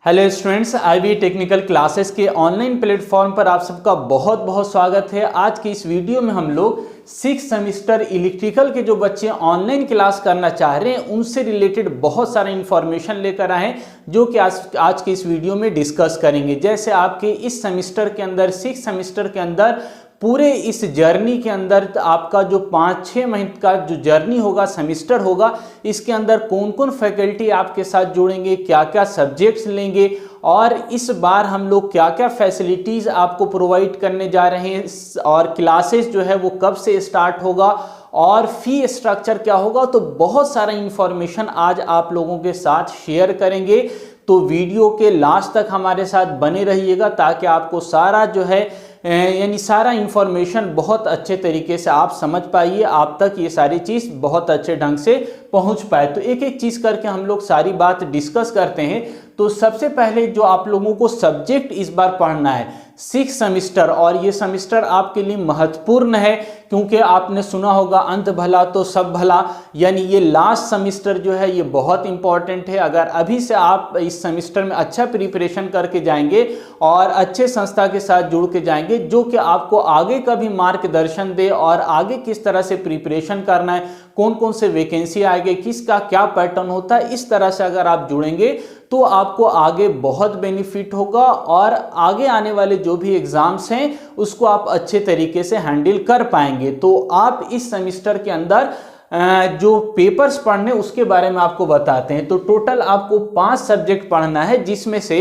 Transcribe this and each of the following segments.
Hello students, IB technical classes के online platform पर आप सबका बहुत बहुत स्वागत है। आज की इस वीडियो में हम लोग 6 सेमेस्टर इलेक्ट्रिकल के जो बच्चे ऑनलाइन क्लास करना चाह रहे हैं उनसे रिलेटेड बहुत सारा इंफॉर्मेशन लेकर आए हैं, जो कि आज के इस वीडियो में डिस्कस करेंगे। जैसे आपके इस सेमेस्टर के अंदर 6 सेमेस्टर के अंदर पूरे इस जर्नी के अंदर आपका जो 5-6 महीने का जो जर्नी होगा, सेमेस्टर होगा, इसके अंदर कौन कौन फैकल्टी आपके साथ जुड़ेंगे, क्या क्या सब्जेक्ट्स लेंगे और इस बार हम लोग क्या क्या फैसिलिटीज़ आपको प्रोवाइड करने जा रहे हैं और क्लासेस जो है वो कब से स्टार्ट होगा और फी स्ट्रक्चर क्या होगा, तो बहुत सारा इंफॉर्मेशन आज आप लोगों के साथ शेयर करेंगे। तो वीडियो के लास्ट तक हमारे साथ बने रहिएगा ताकि आपको सारा जो है यानी सारा इंफॉर्मेशन बहुत अच्छे तरीके से आप समझ पाइए, आप तक ये सारी चीज़ बहुत अच्छे ढंग से पहुंच पाए। तो एक एक चीज़ करके हम लोग सारी बात डिस्कस करते हैं। तो सबसे पहले जो आप लोगों को सब्जेक्ट इस बार पढ़ना है 6 सेमेस्टर, और ये सेमेस्टर आपके लिए महत्वपूर्ण है क्योंकि आपने सुना होगा अंत भला तो सब भला, यानी ये लास्ट सेमेस्टर जो है ये बहुत इंपॉर्टेंट है। अगर अभी से आप इस सेमेस्टर में अच्छा प्रिपरेशन करके जाएंगे और अच्छे संस्था के साथ जुड़ के जाएंगे जो कि आपको आगे का भी मार्गदर्शन दे और आगे किस तरह से प्रिपरेशन करना है, कौन कौन से वैकेंसी आएंगे, किसका क्या पैटर्न होता है, इस तरह से अगर आप जुड़ेंगे तो आपको आगे बहुत बेनिफिट होगा और आगे आने वाले जो भी एग्जाम्स हैं उसको आप अच्छे तरीके से हैंडल कर पाएंगे। तो आप इस सेमेस्टर के अंदर जो पेपर्स पढ़ने उसके बारे में आपको बताते हैं। तो टोटल आपको 5 सब्जेक्ट पढ़ना है, जिसमें से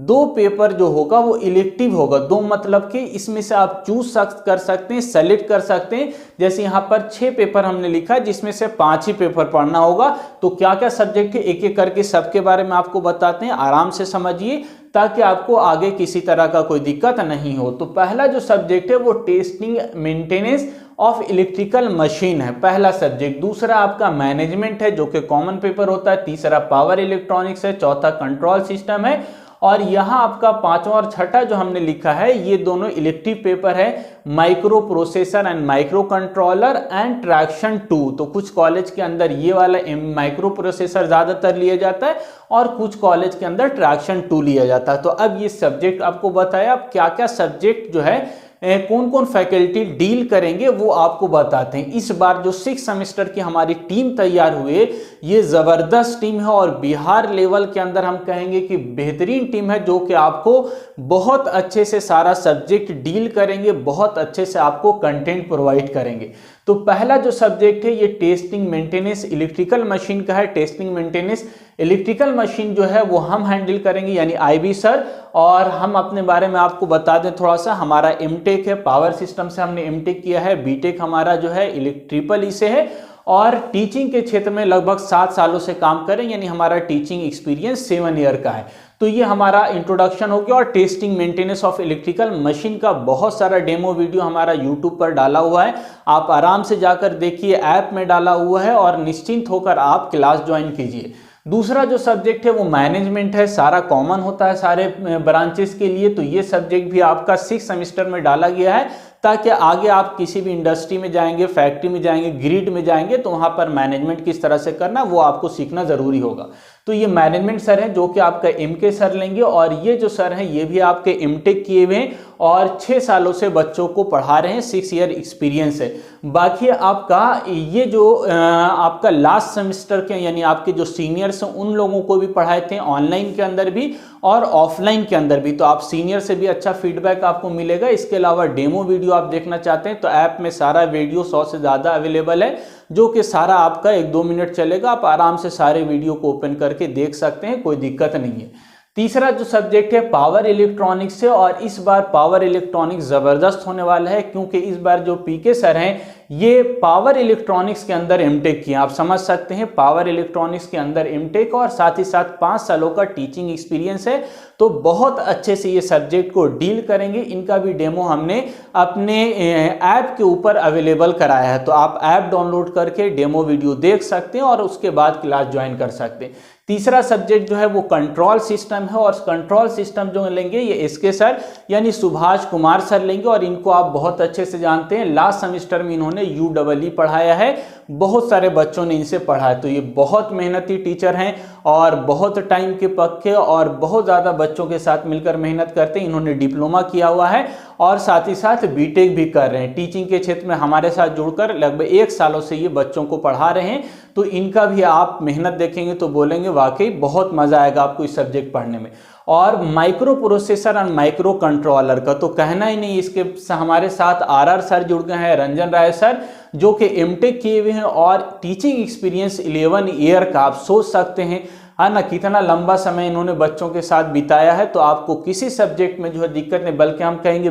2 पेपर जो होगा वो इलेक्टिव होगा। 2 मतलब कि इसमें से आप चूज कर सकते हैं, सेलेक्ट कर सकते हैं। जैसे यहाँ पर 6 पेपर हमने लिखा है जिसमें से 5 ही पेपर पढ़ना होगा। तो क्या क्या सब्जेक्ट है एक एक करके सबके बारे में आपको बताते हैं, आराम से समझिए ताकि आपको आगे किसी तरह का कोई दिक्कत नहीं हो। तो पहला जो सब्जेक्ट है वो testing maintenance of electrical machine है, पहला सब्जेक्ट। दूसरा आपका मैनेजमेंट है जो कि कॉमन पेपर होता है। तीसरा पावर इलेक्ट्रॉनिक्स है। चौथा कंट्रोल सिस्टम है। और यहाँ आपका 5वां और 6ठा जो हमने लिखा है ये दोनों इलेक्टिव पेपर है, micro processor and micro controller and traction 2। तो कुछ कॉलेज के अंदर ये वाला माइक्रो प्रोसेसर ज्यादातर लिया जाता है और कुछ कॉलेज के अंदर ट्रैक्शन 2 लिया जाता है। तो अब ये सब्जेक्ट आपको बताया, अब क्या क्या सब्जेक्ट जो है कौन कौन फैकल्टी डील करेंगे वो आपको बताते हैं। इस बार जो 6 सेमेस्टर की हमारी टीम तैयार हुई ये जबरदस्त टीम है और बिहार लेवल के अंदर हम कहेंगे कि बेहतरीन टीम है, जो कि आपको बहुत अच्छे से सारा सब्जेक्ट डील करेंगे, बहुत अच्छे से आपको कंटेंट प्रोवाइड करेंगे। तो पहला जो सब्जेक्ट है ये टेस्टिंग मेंटेनेंस इलेक्ट्रिकल मशीन का है। टेस्टिंग मेंटेनेंस इलेक्ट्रिकल मशीन जो है वो हम हैंडल करेंगे, यानी आईबी सर। और हम अपने बारे में आपको बता दें थोड़ा सा, हमारा एमटेक है, पावर सिस्टम से हमने एमटेक किया है। बीटेक हमारा जो है ट्रिपल ई से है और टीचिंग के क्षेत्र में लगभग 7 सालों से काम करें, यानी हमारा टीचिंग एक्सपीरियंस 7 ईयर का है। तो ये हमारा इंट्रोडक्शन हो गया। और testing maintenance of electrical machine का बहुत सारा डेमो वीडियो हमारा यूट्यूब पर डाला हुआ है, आप आराम से जाकर देखिए, ऐप में डाला हुआ है और निश्चिंत होकर आप क्लास ज्वाइन कीजिए। दूसरा जो सब्जेक्ट है वो मैनेजमेंट है, सारा कॉमन होता है सारे ब्रांचेस के लिए। तो ये सब्जेक्ट भी आपका 6 सेमेस्टर में डाला गया है ताकि आगे आप किसी भी इंडस्ट्री में जाएंगे, फैक्ट्री में जाएंगे, ग्रिड में जाएंगे तो वहां पर मैनेजमेंट किस तरह से करना वो आपको सीखना जरूरी होगा। तो ये मैनेजमेंट सर हैं जो कि आपका एमके सर लेंगे, और ये जो सर हैं ये भी आपके एमटेक किए हुए हैं और 6 सालों से बच्चों को पढ़ा रहे हैं, 6 ईयर एक्सपीरियंस है। बाकी आपका ये जो आपका लास्ट सेमेस्टर के यानी आपके जो सीनियर्स हैं उन लोगों को भी पढ़ाए थे, ऑनलाइन के अंदर भी और ऑफलाइन के अंदर भी। तो आप सीनियर से भी अच्छा फीडबैक आपको मिलेगा। इसके अलावा डेमो वीडियो आप देखना चाहते हैं तो ऐप में सारा वीडियो 100 से ज़्यादा अवेलेबल है, जो कि सारा आपका 1-2 मिनट चलेगा। आप आराम से सारे वीडियो को ओपन करके देख सकते हैं, कोई दिक्कत नहीं है। तीसरा जो सब्जेक्ट है पावर इलेक्ट्रॉनिक्स है, और इस बार पावर इलेक्ट्रॉनिक्स ज़बरदस्त होने वाला है क्योंकि इस बार जो पीके सर हैं ये पावर इलेक्ट्रॉनिक्स के अंदर एमटेक किए। आप समझ सकते हैं पावर इलेक्ट्रॉनिक्स के अंदर एमटेक और साथ ही साथ 5 सालों का टीचिंग एक्सपीरियंस है। तो बहुत अच्छे से ये सब्जेक्ट को डील करेंगे। इनका भी डेमो हमने अपने ऐप के ऊपर अवेलेबल कराया है, तो आप ऐप डाउनलोड करके डेमो वीडियो देख सकते हैं और उसके बाद क्लास ज्वाइन कर सकते हैं। तीसरा सब्जेक्ट जो है वो कंट्रोल सिस्टम है, और कंट्रोल सिस्टम जो लेंगे ये एसके सर यानी सुभाष कुमार सर लेंगे, और इनको आप बहुत अच्छे से जानते हैं। लास्ट सेमेस्टर में इन्होंने यूईई पढ़ाया है। बहुत सारे बच्चों ने इनसे पढ़ा है। तो ये बहुत मेहनती टीचर हैं और बहुत टाइम के पक्के और बहुत ज़्यादा बच्चों के साथ मिलकर मेहनत करते हैं। इन्होंने डिप्लोमा किया हुआ है और साथ ही साथ बीटेक भी कर रहे हैं। टीचिंग के क्षेत्र में हमारे साथ जुड़कर लगभग 1 सालों से ये बच्चों को पढ़ा रहे हैं। तो इनका भी आप मेहनत देखेंगे तो बोलेंगे वाकई बहुत मज़ा आएगा आपको इस सब्जेक्ट पढ़ने में। और माइक्रो प्रोसेसर और माइक्रो कंट्रोलर का तो कहना ही नहीं, इसके हमारे साथ आरआर सर जुड़ गए हैं, रंजन राय सर, जो कि एमटेक किए हुए हैं और टीचिंग एक्सपीरियंस 11 ईयर का आप सोच सकते हैं, है ना, कितना लंबा समय इन्होंने बच्चों के साथ बिताया है। तो आपको किसी सब्जेक्ट में जो है दिक्कत नहीं, बल्कि हम कहेंगे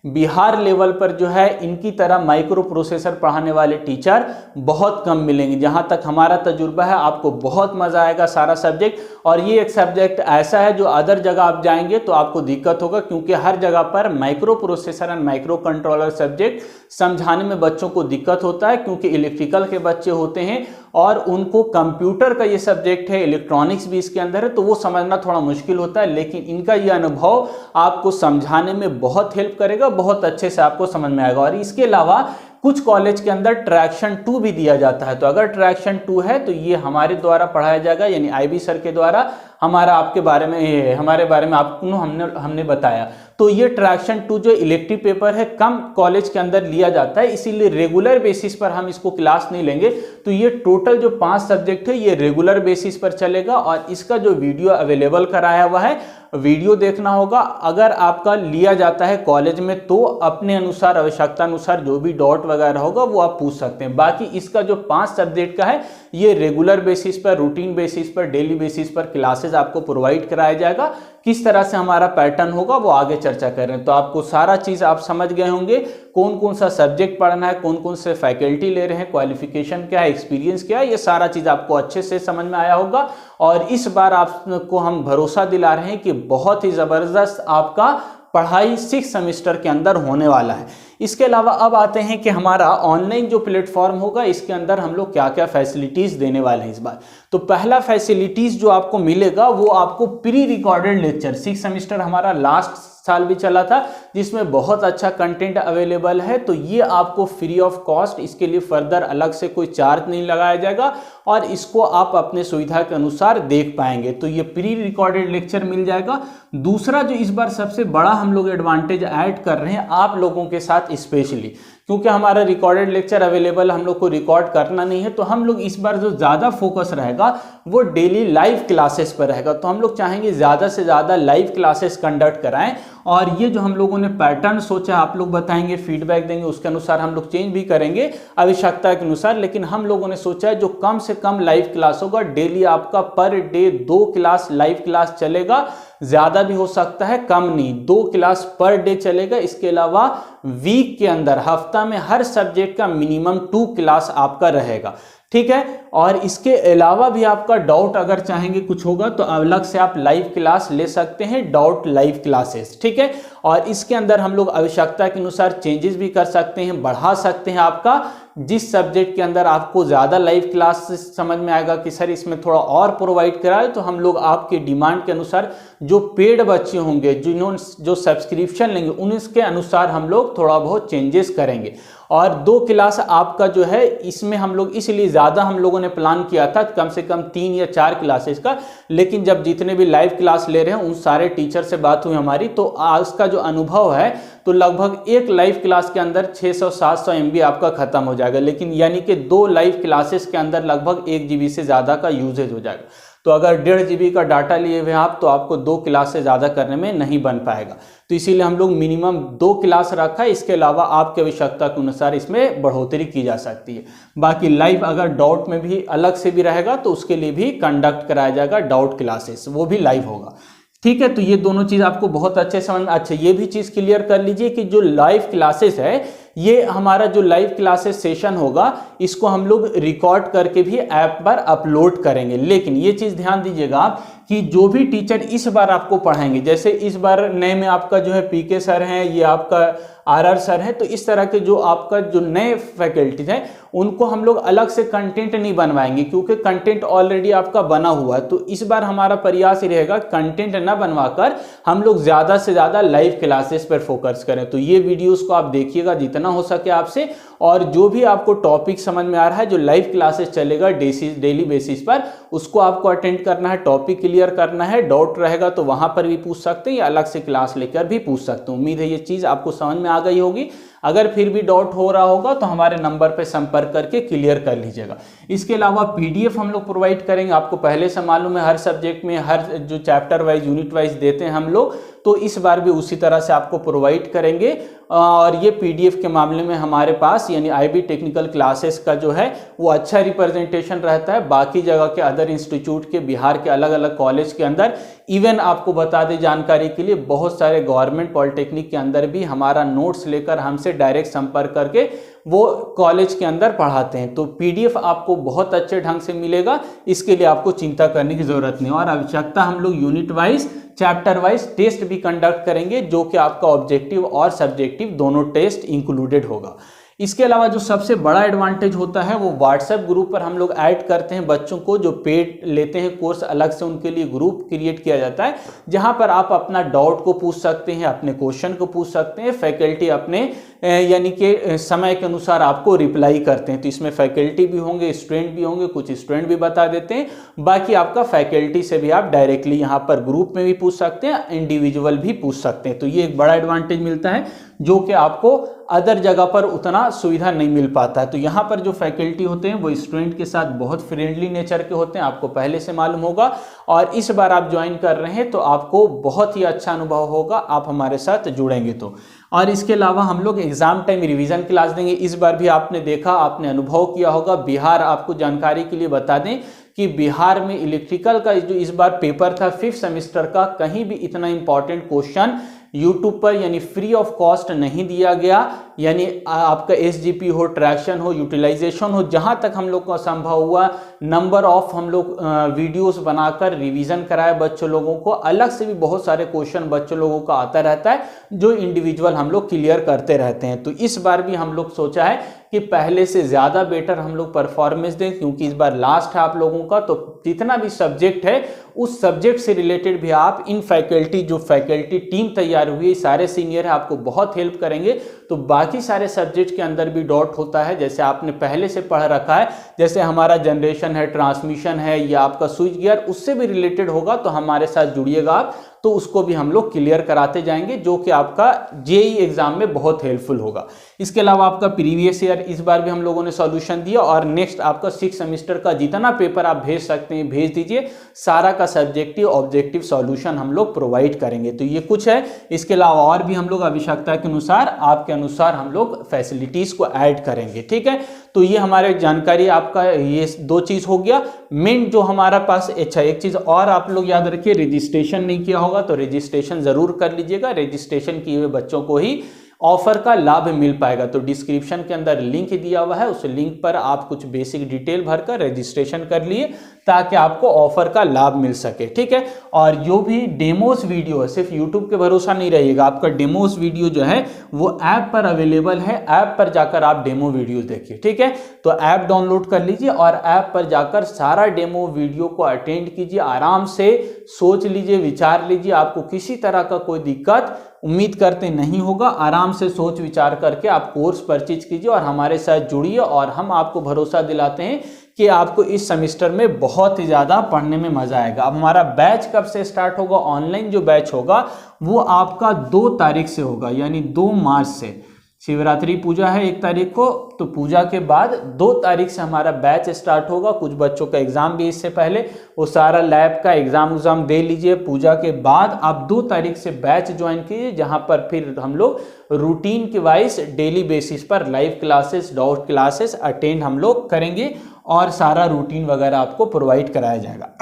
बिहार लेवल पर जो है इनकी तरह माइक्रो प्रोसेसर पढ़ाने वाले टीचर बहुत कम मिलेंगे। जहां तक हमारा तजुर्बा है, आपको बहुत मजा आएगा सारा सब्जेक्ट। और ये एक सब्जेक्ट ऐसा है जो अदर जगह आप जाएंगे तो आपको दिक्कत होगा, क्योंकि हर जगह पर micro processor and micro controller subject समझाने में बच्चों को दिक्कत होता है, क्योंकि इलेक्ट्रिकल के बच्चे होते हैं और उनको कंप्यूटर का ये सब्जेक्ट है, इलेक्ट्रॉनिक्स भी इसके अंदर है, तो वो समझना थोड़ा मुश्किल होता है। लेकिन इनका ये अनुभव आपको समझाने में बहुत हेल्प करेगा, बहुत अच्छे से आपको समझ में आएगा। और इसके अलावा कुछ कॉलेज के अंदर ट्रैक्शन 2 भी दिया जाता है। तो अगर ट्रैक्शन 2 है तो ये हमारे द्वारा पढ़ाया जाएगा, यानी आईबी सर के द्वारा हमारे बारे में आपको हमने बताया। तो ये ट्रैक्शन 2 जो इलेक्टिव पेपर है कम कॉलेज के अंदर लिया जाता है, इसीलिए रेगुलर बेसिस पर हम इसको क्लास नहीं लेंगे। तो ये टोटल जो 5 सब्जेक्ट है ये रेगुलर बेसिस पर चलेगा और इसका जो वीडियो अवेलेबल कराया हुआ है, वीडियो देखना होगा। अगर आपका लिया जाता है कॉलेज में तो अपने अनुसार, आवश्यकता अनुसार जो भी डाउट वगैरह होगा वो आप पूछ सकते हैं। बाकी इसका जो 5 सब्जेक्ट का है ये रेगुलर बेसिस पर, रूटीन बेसिस पर, डेली बेसिस पर क्लासेस आपको प्रोवाइड कराया जाएगा। किस तरह से हमारा पैटर्न होगा वो आगे चर्चा कर रहे हैं। तो आपको सारा चीज आप समझ गए होंगे, कौन कौन सा सब्जेक्ट पढ़ना है, कौन कौन से फैकल्टी ले रहे हैं, क्वालिफिकेशन क्या है, एक्सपीरियंस क्या है, ये सारा चीज आपको अच्छे से समझ में आया होगा। और इस बार आपको हम भरोसा दिला रहे हैं कि बहुत ही जबरदस्त आपका पढ़ाई 6 सेमेस्टर के अंदर होने वाला है। इसके अलावा अब आते हैं कि हमारा ऑनलाइन जो प्लेटफॉर्म होगा इसके अंदर हम लोग क्या क्या फैसिलिटीज देने वाले हैं इस बार। तो पहला फैसिलिटीज जो आपको मिलेगा वो आपको प्री रिकॉर्डेड लेक्चर, 6 सेमेस्टर हमारा लास्ट साल भी चला था जिसमें बहुत अच्छा कंटेंट अवेलेबल है। तो ये आपको फ्री ऑफ कॉस्ट, इसके लिए फर्दर अलग से कोई चार्ज नहीं लगाया जाएगा और इसको आप अपने सुविधा के अनुसार देख पाएंगे। तो ये प्री रिकॉर्डेड लेक्चर मिल जाएगा। दूसरा जो इस बार सबसे बड़ा हम लोग एडवांटेज ऐड कर रहे हैं आप लोगों के साथ स्पेशली, क्योंकि हमारा रिकॉर्डेड लेक्चर अवेलेबल, हम लोग को रिकॉर्ड करना नहीं है, तो हम लोग इस बार जो ज़्यादा फोकस रहेगा वो डेली लाइव क्लासेस पर रहेगा। तो हम लोग चाहेंगे ज़्यादा से ज़्यादा लाइव क्लासेस कंडक्ट कराएं और ये जो हम लोगों ने पैटर्न सोचा आप लोग बताएंगे, फीडबैक देंगे, उसके अनुसार हम लोग चेंज भी करेंगे आवश्यकता के अनुसार। लेकिन हम लोगों ने सोचा है जो कम से कम लाइव क्लास होगा, डेली आपका per day 2 class live class चलेगा, ज़्यादा भी हो सकता है, कम नहीं, 2 क्लास पर डे चलेगा। इसके अलावा वीक के अंदर, हफ्ता में हर सब्जेक्ट का मिनिमम 2 क्लास आपका रहेगा, ठीक है। और इसके अलावा भी आपका डाउट अगर चाहेंगे कुछ होगा तो अलग से आप लाइव क्लास ले सकते हैं, डाउट लाइव क्लासेस, ठीक है। और इसके अंदर हम लोग आवश्यकता के अनुसार चेंजेस भी कर सकते हैं, बढ़ा सकते हैं। आपका जिस सब्जेक्ट के अंदर आपको ज़्यादा लाइव क्लास समझ में आएगा कि सर इसमें थोड़ा और प्रोवाइड कराए, तो हम लोग आपके डिमांड के अनुसार जो पेड बच्चे होंगे, जो सब्सक्रिप्शन लेंगे, उनके अनुसार हम लोग थोड़ा बहुत चेंजेस करेंगे। और 2 क्लास आपका जो है इसमें हम लोग इसलिए ज़्यादा हम लोगों ने प्लान किया था, कम से कम 3 या 4 क्लासेस का। लेकिन जब जितने भी लाइव क्लास ले रहे हैं उन सारे टीचर से बात हुई हमारी, तो आज का जो अनुभव है तो लगभग एक लाइव क्लास के अंदर 600-700 MB आपका खत्म हो जाएगा। लेकिन यानी कि 2 लाइव क्लासेस के अंदर लगभग 1 GB से ज़्यादा का यूजेज हो जाएगा। तो अगर 1.5 GB का डाटा लिए हुए आप तो आपको 2 क्लास से ज़्यादा करने में नहीं बन पाएगा। तो इसीलिए हम लोग मिनिमम 2 क्लास रखा है। इसके अलावा आपकी आवश्यकता के अनुसार इसमें बढ़ोतरी की जा सकती है। बाकी लाइव अगर डाउट में भी अलग से भी रहेगा तो उसके लिए भी कंडक्ट कराया जाएगा डाउट क्लासेस, वो भी लाइव होगा, ठीक है। तो ये दोनों चीज़ आपको बहुत अच्छे समझ में। अच्छा, ये भी चीज़ क्लियर कर लीजिए कि जो लाइव क्लासेस है, ये हमारा जो लाइव क्लासेस सेशन होगा इसको हम लोग रिकॉर्ड करके भी ऐप पर अपलोड करेंगे। लेकिन ये चीज़ ध्यान दीजिएगा आप कि जो भी टीचर इस बार आपको पढ़ाएंगे, जैसे इस बार नए में आपका जो है पीके सर हैं, ये आपका आरआर सर है, तो इस तरह के जो आपका जो नए फैकल्टीज हैं उनको हम लोग अलग से कंटेंट नहीं बनवाएंगे, क्योंकि कंटेंट ऑलरेडी आपका बना हुआ है। तो इस बार हमारा प्रयास ही रहेगा कंटेंट ना बनवाकर हम लोग ज़्यादा से ज़्यादा लाइव क्लासेस पर फोकस करें। तो ये वीडियोस को आप देखिएगा जितना हो सके आपसे, और जो भी आपको टॉपिक समझ में आ रहा है, जो लाइव क्लासेस चलेगा डेली बेसिस पर, उसको आपको अटेंड करना है, टॉपिक क्लियर करना है। डाउट रहेगा तो वहां पर भी पूछ सकते हैं या अलग से क्लास लेकर भी पूछ सकते हैं। उम्मीद है ये चीज़ आपको समझ में आ गई होगी। अगर फिर भी डाउट हो रहा होगा तो हमारे नंबर पर संपर्क करके क्लियर कर लीजिएगा। इसके अलावा पीडीएफ हम लोग प्रोवाइड करेंगे। आपको पहले से मालूम है हर सब्जेक्ट में हर जो चैप्टर वाइज यूनिट वाइज देते हैं हम लोग, तो इस बार भी उसी तरह से आपको प्रोवाइड करेंगे। और ये पीडीएफ के मामले में हमारे पास यानी आईबी टेक्निकल क्लासेस का जो है वो अच्छा रिप्रेजेंटेशन रहता है बाकी जगह के अदर इंस्टीट्यूट के, बिहार के अलग अलग कॉलेज के अंदर। इवन आपको बता दें जानकारी के लिए, बहुत सारे गवर्नमेंट पॉलिटेक्निक के अंदर भी हमारा नोट्स लेकर हमसे डायरेक्ट संपर्क करके वो कॉलेज के अंदर पढ़ाते हैं। तो पीडीएफ आपको बहुत अच्छे ढंग से मिलेगा, इसके लिए आपको चिंता करने की जरूरत नहीं। और आवश्यकता हम लोग unit wise chapter wise test भी कंडक्ट करेंगे, जो कि आपका ऑब्जेक्टिव और सब्जेक्टिव दोनों टेस्ट इंक्लूडेड होगा। इसके अलावा जो सबसे बड़ा एडवांटेज होता है वो व्हाट्सएप ग्रुप पर हम लोग ऐड करते हैं बच्चों को जो पेड लेते हैं कोर्स, अलग से उनके लिए ग्रुप क्रिएट किया जाता है, जहां पर आप अपना डाउट को पूछ सकते हैं, अपने क्वेश्चन को पूछ सकते हैं। फैकल्टी अपने यानी कि समय के अनुसार आपको रिप्लाई करते हैं। तो इसमें फैकल्टी भी होंगे, स्टूडेंट भी होंगे, कुछ स्टूडेंट भी बता देते हैं, बाकी आपका फैकल्टी से भी आप डायरेक्टली यहाँ पर ग्रुप में भी पूछ सकते हैं, इंडिविजुअल भी पूछ सकते हैं। तो ये एक बड़ा एडवांटेज मिलता है जो कि आपको अदर जगह पर उतना सुविधा नहीं मिल पाता है। तो यहाँ पर जो फैकल्टी होते हैं वो स्टूडेंट के साथ बहुत फ्रेंडली नेचर के होते हैं, आपको पहले से मालूम होगा। और इस बार आप ज्वाइन कर रहे हैं तो आपको बहुत ही अच्छा अनुभव होगा, आप हमारे साथ जुड़ेंगे तो। और इसके अलावा हम लोग एग्जाम टाइम रिवीजन क्लास देंगे। इस बार भी आपने देखा, आपने अनुभव किया होगा। बिहार, आपको जानकारी के लिए बता दें कि बिहार में इलेक्ट्रिकल का जो इस बार पेपर था 5th सेमेस्टर का, कहीं भी इतना इंपॉर्टेंट क्वेश्चन यूट्यूब पर यानी फ्री ऑफ कॉस्ट नहीं दिया गया। यानी आपका एसजीपी हो, ट्रैक्शन हो, यूटिलाइजेशन हो, जहां तक हम लोग को संभव हुआ नंबर ऑफ हम लोग वीडियोस बनाकर रिवीजन कराए बच्चों लोगों को। अलग से भी बहुत सारे क्वेश्चन बच्चों लोगों का आता रहता है जो इंडिविजुअल हम लोग क्लियर करते रहते हैं। तो इस बार भी हम लोग सोचा है कि पहले से ज़्यादा बेटर हम लोग परफॉर्मेंस दें, क्योंकि इस बार लास्ट है आप लोगों का। तो जितना भी सब्जेक्ट है उस सब्जेक्ट से रिलेटेड भी आप इन फैकल्टी, जो फैकल्टी टीम तैयार हुई है, सारे सीनियर है, आपको बहुत हेल्प करेंगे। तो बाकी सारे सब्जेक्ट के अंदर भी डाउट होता है, जैसे आपने पहले से पढ़ रखा है, जैसे हमारा जनरेशन है, ट्रांसमिशन है या आपका स्विच गियर, उससे भी रिलेटेड होगा तो हमारे साथ जुड़िएगा आप, तो उसको भी हम लोग क्लियर कराते जाएंगे, जो कि आपका जेईई एग्जाम में बहुत हेल्पफुल होगा। इसके अलावा आपका प्रीवियस ईयर इस बार भी हम लोगों ने सॉल्यूशन दिया, और नेक्स्ट आपका 6th सेमेस्टर का जितना पेपर आप भेज सकते हैं भेज दीजिए, सारा का सब्जेक्टिव ऑब्जेक्टिव सॉल्यूशन हम लोग प्रोवाइड करेंगे। तो ये कुछ है। इसके अलावा और भी हम लोग आवश्यकता के अनुसार, आपके अनुसार हम लोग फैसिलिटीज को ऐड करेंगे। ठीक है, तो ये हमारे जानकारी आपका ये 2 चीज हो गया मेन जो हमारा पास। अच्छा, एक चीज और आप लोग याद रखिए, रजिस्ट्रेशन नहीं किया होगा तो रजिस्ट्रेशन जरूर कर लीजिएगा। रजिस्ट्रेशन किए हुए बच्चों को ही ऑफर का लाभ मिल पाएगा। तो डिस्क्रिप्शन के अंदर लिंक दिया हुआ है, उस लिंक पर आप कुछ बेसिक डिटेल भरकर रजिस्ट्रेशन कर लिए ताकि आपको ऑफर का लाभ मिल सके। ठीक है, और जो भी डेमोस वीडियो है, सिर्फ यूट्यूब के भरोसा नहीं रहिएगा, आपका डेमोस वीडियो जो है वो ऐप पर अवेलेबल है, ऐप पर जाकर आप डेमो वीडियो देखिए। ठीक है, तो ऐप डाउनलोड कर लीजिए और ऐप पर जाकर सारा डेमो वीडियो को अटेंड कीजिए, आराम से सोच लीजिए, विचार लीजिए। आपको किसी तरह का कोई दिक्कत उम्मीद करते नहीं होगा। आराम से सोच विचार करके आप कोर्स परचेज कीजिए और हमारे साथ जुड़िए, और हम आपको भरोसा दिलाते हैं कि आपको इस सेमेस्टर में बहुत ही ज़्यादा पढ़ने में मज़ा आएगा। अब हमारा बैच कब से स्टार्ट होगा? ऑनलाइन जो बैच होगा वो आपका 2 तारीख से होगा, यानी 2 मार्च से। शिवरात्रि पूजा है 1 तारीख को, तो पूजा के बाद 2 तारीख से हमारा बैच स्टार्ट होगा। कुछ बच्चों का एग्जाम भी इससे पहले, वो सारा लैब का एग्जाम दे लीजिए। पूजा के बाद आप 2 तारीख से बैच ज्वाइन कीजिए, जहां पर फिर हम लोग रूटीन के वाइज डेली बेसिस पर live classes, doubt classes attend हम लोग करेंगे और सारा रूटीन वगैरह आपको प्रोवाइड कराया जाएगा।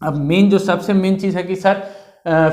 अब मेन जो सबसे मेन चीज़ है कि सर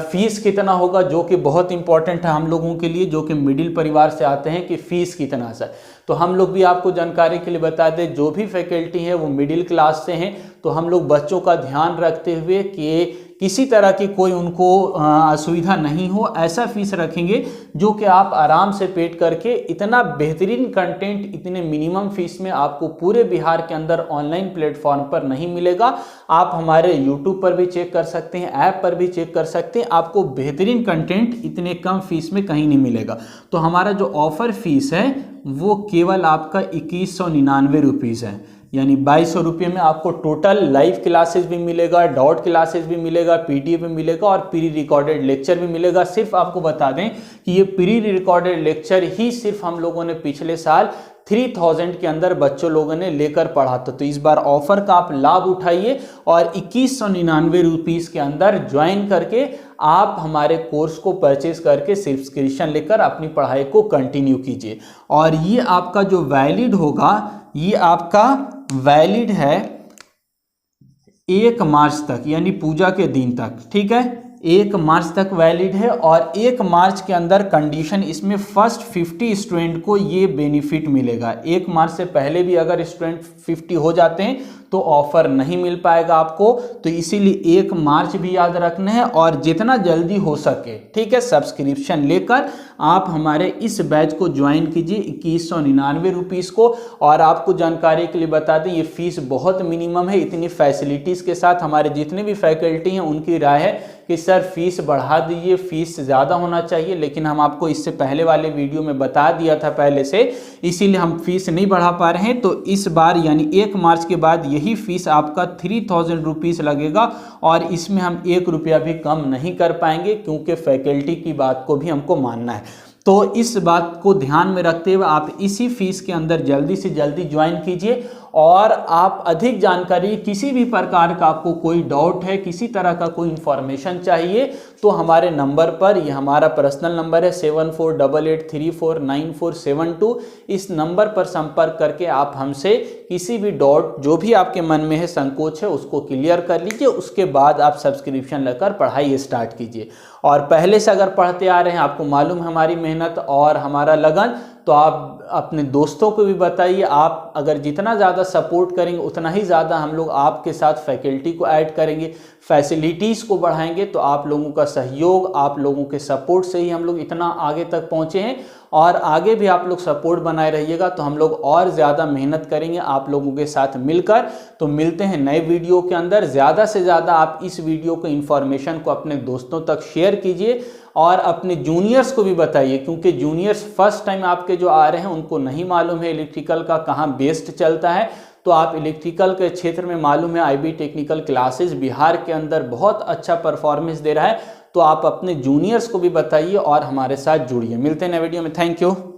फीस कितना होगा, जो कि बहुत इंपॉर्टेंट है हम लोगों के लिए जो कि मिडिल परिवार से आते हैं, कि फीस कितना सर। तो हम लोग भी आपको जानकारी के लिए बता दें, जो भी फैकल्टी है वो मिडिल क्लास से हैं, तो हम लोग बच्चों का ध्यान रखते हुए कि किसी तरह की कोई उनको असुविधा नहीं हो, ऐसा फीस रखेंगे जो कि आप आराम से पेड करके इतना बेहतरीन कंटेंट इतने मिनिमम फीस में आपको पूरे बिहार के अंदर ऑनलाइन प्लेटफॉर्म पर नहीं मिलेगा। आप हमारे यूट्यूब पर भी चेक कर सकते हैं, ऐप पर भी चेक कर सकते हैं, आपको बेहतरीन कंटेंट इतने कम फीस में कहीं नहीं मिलेगा। तो हमारा जो ऑफर फीस है वो केवल आपका 2199 रुपीज़ है, यानी 2200 रुपये में आपको टोटल लाइव क्लासेस भी मिलेगा, डॉट क्लासेस भी मिलेगा, पीडीएफ भी मिलेगा और प्री रिकॉर्डेड लेक्चर भी मिलेगा। सिर्फ आपको बता दें कि ये प्री रिकॉर्डेड लेक्चर ही सिर्फ हम लोगों ने पिछले साल 3000 के अंदर बच्चों लोगों ने लेकर पढ़ा था। तो इस बार ऑफर का आप लाभ उठाइए और 2199 रुपीज़ के अंदर ज्वाइन करके आप हमारे कोर्स को परचेज करके सब्सक्रिप्शन लेकर अपनी पढ़ाई को कंटिन्यू कीजिए। और ये आपका जो वैलिड होगा, ये आपका वैलिड है 1 मार्च तक, यानी पूजा के दिन तक। ठीक है, 1 मार्च तक वैलिड है। और 1 मार्च के अंदर कंडीशन, इसमें फर्स्ट 50 स्टूडेंट को ये बेनिफिट मिलेगा। 1 मार्च से पहले भी अगर स्टूडेंट 50 हो जाते हैं तो ऑफर नहीं मिल पाएगा आपको। तो इसीलिए 1 मार्च भी याद रखना है और जितना जल्दी हो सके, ठीक है, सब्सक्रिप्शन लेकर आप हमारे इस बैच को ज्वाइन कीजिए 2199 रुपीज़ को। और आपको जानकारी के लिए बता दें, ये फीस बहुत मिनिमम है। इतनी फैसिलिटीज़ के साथ हमारे जितने भी फैकल्टी हैं उनकी राय है कि सर फीस बढ़ा दीजिए, फीस ज़्यादा होना चाहिए, लेकिन हम आपको इससे पहले वाले वीडियो में बता दिया था पहले से, इसीलिए हम फीस नहीं बढ़ा पा रहे हैं। तो इस बार यानी 1 मार्च के बाद यही फीस आपका 3000 रुपीज़ लगेगा और इसमें हम 1 रुपया भी कम नहीं कर पाएंगे, क्योंकि फैकल्टी की बात को भी हमको मानना है। तो इस बात को ध्यान में रखते हुए आप इसी फीस के अंदर जल्दी से जल्दी ज्वाइन कीजिए। और आप अधिक जानकारी, किसी भी प्रकार का आपको कोई डाउट है, किसी तरह का कोई इंफॉर्मेशन चाहिए, तो हमारे नंबर पर, ये हमारा पर्सनल नंबर है 7488349472, इस नंबर पर संपर्क करके आप हमसे किसी भी डाउट, जो भी आपके मन में है, संकोच है, उसको क्लियर कर लीजिए। उसके बाद आप सब्सक्रिप्शन लेकर पढ़ाई स्टार्ट कीजिए। और पहले से अगर पढ़ते आ रहे हैं, आपको मालूम है हमारी मेहनत और हमारा लगन, तो आप अपने दोस्तों को भी बताइए। आप अगर जितना ज़्यादा सपोर्ट करेंगे उतना ही ज़्यादा हम लोग आपके साथ फैकल्टी को ऐड करेंगे, फैसिलिटीज़ को बढ़ाएंगे। तो आप लोगों का सहयोग, आप लोगों के सपोर्ट से ही हम लोग इतना आगे तक पहुँचे हैं। और आगे भी आप लोग सपोर्ट बनाए रहिएगा तो हम लोग और ज़्यादा मेहनत करेंगे आप लोगों के साथ मिलकर। तो मिलते हैं नए वीडियो के अंदर। ज़्यादा से ज़्यादा आप इस वीडियो को, इन्फॉर्मेशन को अपने दोस्तों तक शेयर कीजिए और अपने जूनियर्स को भी बताइए, क्योंकि जूनियर्स फर्स्ट टाइम आपके जो आ रहे हैं उनको नहीं मालूम है इलेक्ट्रिकल का कहाँ बेस्ट चलता है। तो आप इलेक्ट्रिकल के क्षेत्र में, मालूम है IB टेक्निकल क्लासेस बिहार के अंदर बहुत अच्छा परफॉर्मेंस दे रहा है। तो आप अपने जूनियर्स को भी बताइए और हमारे साथ जुड़िए। मिलते हैं नए वीडियो में। Thank you.